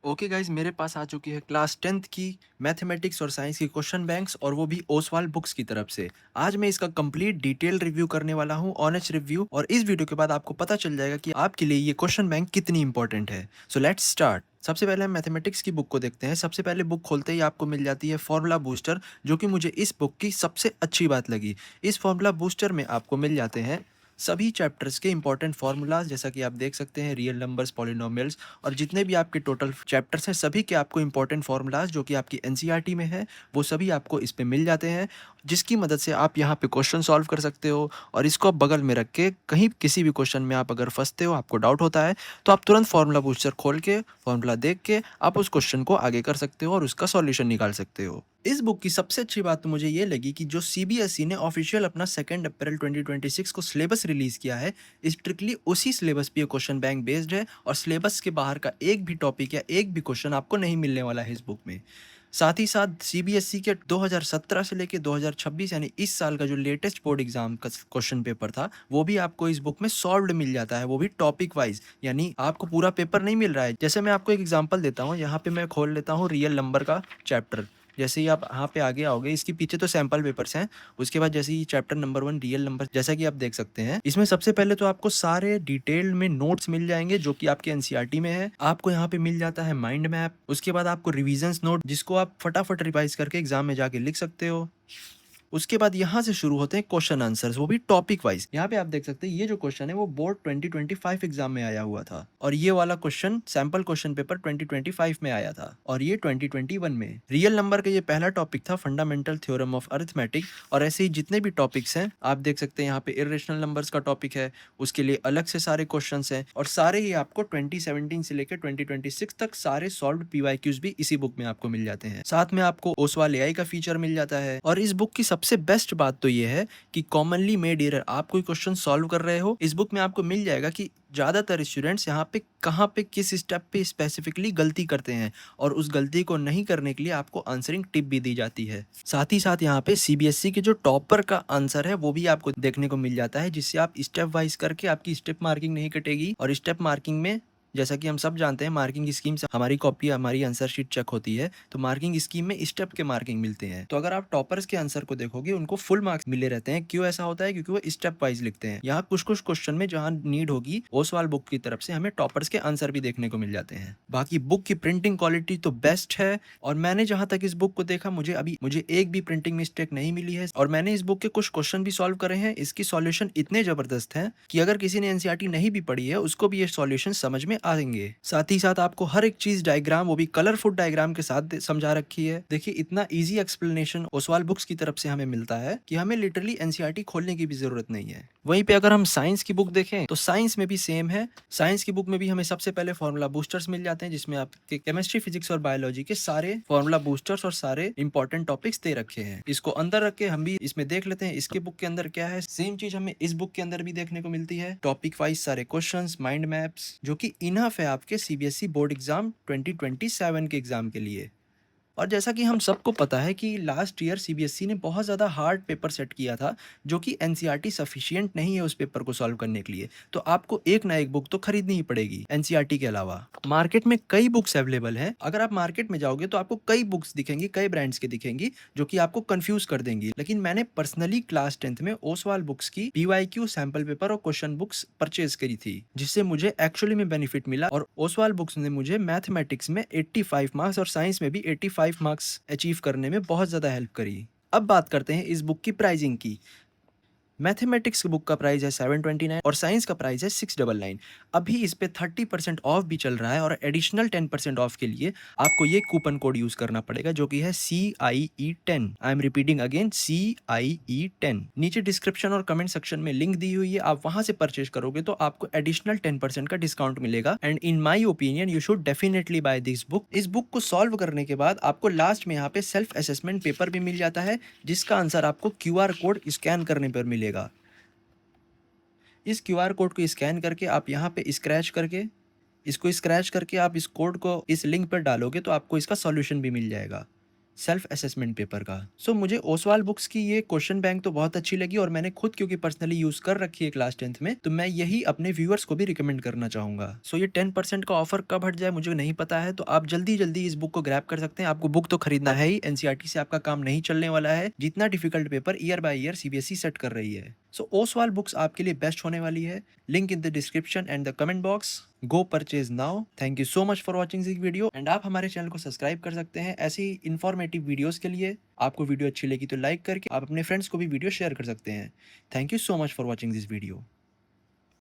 Okay guys, मेरे पास आ चुकी है क्लास 10th की मैथमेटिक्स और साइंस की क्वेश्चन बैंक्स, और वो भी ओसवाल बुक्स की तरफ से। आज मैं इसका कंप्लीट डिटेल रिव्यू करने वाला हूँ, ऑनेस्ट रिव्यू, और इस वीडियो के बाद आपको पता चल जाएगा कि आपके लिए ये क्वेश्चन बैंक कितनी इंपॉर्टेंट है। So let's start. सबसे पहले हम मैथमेटिक्स की बुक को देखते हैं। सबसे पहले बुक खोलते ही आपको मिल जाती है फॉर्मूला बूस्टर, जो कि मुझे इस बुक की सबसे अच्छी बात लगी। इस फॉर्मूला बूस्टर में आपको मिल जाते हैं सभी चैप्टर्स के इंपॉर्टेंट फार्मूलाज, जैसा कि आप देख सकते हैं रियल नंबर्स, पॉलिनोमियल्स, और जितने भी आपके टोटल चैप्टर्स हैं सभी के आपको इंपॉर्टेंट फार्मूलाज जो कि आपकी एनसीईआरटी में है, वो सभी आपको इस पे मिल जाते हैं, जिसकी मदद से आप यहाँ पे क्वेश्चन सॉल्व कर सकते हो। और इसको आप बगल में रख के कहीं किसी भी क्वेश्चन में आप अगर फंसते हो, आपको डाउट होता है, तो आप तुरंत फार्मूला बूस्टर खोल के फार्मूला देख के आप उस क्वेश्चन को आगे कर सकते हो और उसका सॉल्यूशन निकाल सकते हो। इस बुक की सबसे अच्छी बात तो मुझे ये लगी कि जो सीबीएसई ने ऑफिशियल अपना 2 अप्रैल 2026 को सिलेबस रिलीज किया है, स्ट्रिक्टली उसी सिलेबस पे क्वेश्चन बैंक बेस्ड है, और सिलेबस के बाहर का एक भी टॉपिक या एक भी क्वेश्चन आपको नहीं मिलने वाला है इस बुक में। साथ ही साथ सीबीएसई के 2017 से लेके 2026 यानी इस साल का जो लेटेस्ट बोर्ड एग्जाम का क्वेश्चन पेपर था, वो भी आपको इस बुक में सॉल्व्ड मिल जाता है, वो भी टॉपिक वाइज। यानी आपको पूरा पेपर नहीं मिल रहा है। जैसे मैं आपको एक एग्जांपल देता हूँ, यहाँ पे मैं खोल लेता हूँ रियल नंबर का चैप्टर। जैसे ही आप यहाँ पे आगे आओगे, इसके पीछे तो सैंपल पेपर्स हैं। उसके बाद जैसे ही चैप्टर नंबर 1 रियल नंबर, जैसा कि आप देख सकते हैं, इसमें सबसे पहले तो आपको सारे डिटेल में नोट्स मिल जाएंगे जो कि आपके एनसीईआरटी में है। आपको यहाँ पे मिल जाता है माइंड मैप, उसके बाद आपको रिविजन्स नोट, जिसको आप फटाफट रिवाइज करके एग्जाम में जाके लिख सकते हो। उसके बाद यहाँ से शुरू होते हैं क्वेश्चन आंसर्स, वो भी टॉपिक वाइज। यहाँ पे आप देख सकते हैं ये जो क्वेश्चन है वो बोर्ड 2025 एग्जाम में आया हुआ था, और ये वाला क्वेश्चन सैंपल क्वेश्चन पेपर 2025 में आया था, और ये 2021 में। रियल नंबर का ये पहला टॉपिक था, फंडामेंटल थ्योरम ऑफ अरिथमेटिक। और ऐसे ही जितने भी टॉपिक्स हैं आप देख सकते हैं, यहाँ पे इरेशनल नंबर्स का टॉपिक है, उसके लिए अलग से सारे क्वेश्चन हैं, और सारे ही आपको 2017 से लेकर 2026 तक सारे सॉल्व पीवाईक्यूज भी इसी बुक में आपको मिल जाते हैं। साथ में आपको ओसवाल एआई का फीचर मिल जाता है। और इस बुक की सबसे बेस्ट बात तो ये है कि कॉमनली मेड एरर, आप कोई क्वेश्चन सॉल्व कर रहे हो, इस बुक में आपको मिल जाएगा कि ज्यादातर स्टूडेंट्स यहाँ पे कहाँ पे किस स्टेप पे स्पेसिफिकली गलती करते हैं, और उस गलती को नहीं करने के लिए आपको आंसरिंग टिप भी दी जाती है। साथ ही साथ यहाँ पे सीबीएसई के जो टॉपर का आंसर है वो भी आपको देखने को मिल जाता है, जिससे आप स्टेप वाइज करके आपकी स्टेप मार्किंग नहीं कटेगी। और स्टेप मार्किंग में, जैसा कि हम सब जानते हैं, मार्किंग स्कीम से हमारी कॉपी, हमारी आंसर शीट चेक होती है, तो मार्किंग स्कीम में स्टेप के मार्किंग मिलते हैं। तो अगर आप टॉपर्स के आंसर को देखोगे, उनको फुल मार्क्स मिले रहते हैं। क्यों ऐसा होता है? क्योंकि वो स्टेप वाइज लिखते हैं। यहाँ कुछ कुछ क्वेश्चन में जहाँ नीड होगी, ओसवाल बुक की तरफ से हमें टॉपर्स के आंसर भी देखने को मिल जाते हैं। बाकी बुक की प्रिंटिंग क्वालिटी तो बेस्ट है, और मैंने जहां तक इस बुक को देखा, मुझे एक भी प्रिंटिंग मिस्टेक नहीं मिली है। और मैंने इस बुक के कुछ क्वेश्चन भी सॉल्व करे हैं। इसकी सॉल्यूशन इतने जबरदस्त हैं कि अगर किसी ने एनसीईआरटी नहीं भी पढ़ी है, उसको भी ये सॉल्यूशन समझ में आएंगे। साथ ही साथ आपको हर एक चीज डायग्राम, वो भी कलरफुल डायग्राम के साथ समझा रखी है। देखिए, इतना इजी एक्सप्लेनेशन ओसवाल बुक्स की तरफ से हमें मिलता है कि हमें लिटरली एनसीईआरटी खोलने की भी जरूरत नहीं है। वहीं पे अगर हम साइंस की बुक देखें, तो साइंस में भी सेम है। साइंस की बुक में भी हमें सबसे पहले फॉर्मूला बूस्टर्स मिल जाते हैं, जिसमें आपके केमिस्ट्री, फिजिक्स और बायोलॉजी के सारे फॉर्मूला बूस्टर्स और सारे इंपॉर्टेंट टॉपिक्स दे रखे हैं। इसको अंदर रख के हम भी इसमें देख लेते हैं इसके बुक के अंदर क्या है। सेम चीज हमें इस बुक के अंदर भी देखने को मिलती है, टॉपिक वाइज सारे क्वेश्चंस, माइंड मैप्स, जो कि इनफ है आपके सीबीएसई बोर्ड एग्जाम 2027 के एग्जाम के लिए। और जैसा कि हम सबको पता है कि लास्ट ईयर सीबीएसई ने बहुत ज़्यादा हार्ड पेपर सेट किया था, जो कि एनसीईआरटी सफिशिएंट नहीं है उस पेपर को सॉल्व करने के लिए। तो आपको एक ना एक बुक तो खरीदनी ही पड़ेगी एनसीईआरटी के अलावा। मार्केट में कई बुक्स अवेलेबल हैं। अगर आप मार्केट में जाओगे तो आपको कई बुक्स दिखेंगी, कई ब्रांड्स की दिखेंगी, जो कि आपको कंफ्यूज कर देंगी। लेकिन मैंने पर्सनली क्लास 10th में ओसवाल बुक्स की पीवाईक्यू सैंपल पेपर और क्वेश्चन बुक्स परचेज करी थी, जिससे मुझे एक्चुअली में बेनिफिट मिला। और ओसवाल बुक्स ने मुझे मैथमेटिक्स में 85 मार्क्स और साइंस में भी 85 मार्क्स अचीव करने में बहुत ज़्यादा हेल्प करी। अब बात करते हैं इस बुक की प्राइसिंग की। मैथमेटिक्स बुक का प्राइस है 729, और साइंस का प्राइस है 699। अभी इस पे 30% ऑफ भी चल रहा है, और एडिशनल 10% ऑफ के लिए आपको ये कूपन कोड यूज करना पड़ेगा, जो कि है CIE10। I am repeating again, CIE10। नीचे डिस्क्रिप्शन और कमेंट सेक्शन में लिंक दी हुई है, आप वहां से परचेज करोगे तो आपको एडिशनल 10% का डिस्काउंट मिलेगा। And in my opinion you should definitely buy this book. इस बुक को सॉल्व करने के बाद आपको लास्ट में यहाँ पे सेल्फ असेसमेंट पेपर भी मिल जाता है, जिसका आंसर आपको QR कोड स्कैन करने पर मिलेगा। इस QR कोड को स्कैन करके आप यहाँ पे स्क्रैच करके आप इस कोड को इस लिंक पर डालोगे तो आपको इसका सॉल्यूशन भी मिल जाएगा। सेल्फ असेसमेंट पेपर का। सो मुझे ओसवाल बुक्स की ये क्वेश्चन बैंक तो बहुत अच्छी लगी और मैंने खुद क्योंकि पर्सनली यूज़ कर रखी है क्लास 10th में, तो मैं यही अपने व्यूअर्स को भी रिकमेंड करना चाहूँगा। सो ये 10% का ऑफर कब हट जाए मुझे नहीं पता है, तो आप जल्दी-जल्दी इस बुक को ग्रैब कर सकते हैं। आपको बुक तो खरीदना है ही, एनसीईआरटी से आपका काम नहीं चलने वाला है। जितना difficult paper year by year CBSE set कर रही है। सो ओसवाल बुक्स आपके लिए बेस्ट होने वाली है। Link in the description and the comment box. Go purchase now. Thank you so much for watching this video and आप हमारे चैनल को सब्सक्राइब कर सकते हैं ऐसी इन्फॉर्मेटिव वीडियोस के लिए। आपको वीडियो अच्छी लगी तो लाइक करके आप अपने फ्रेंड्स को भी वीडियो शेयर कर सकते हैं। Thank you so much for watching this video.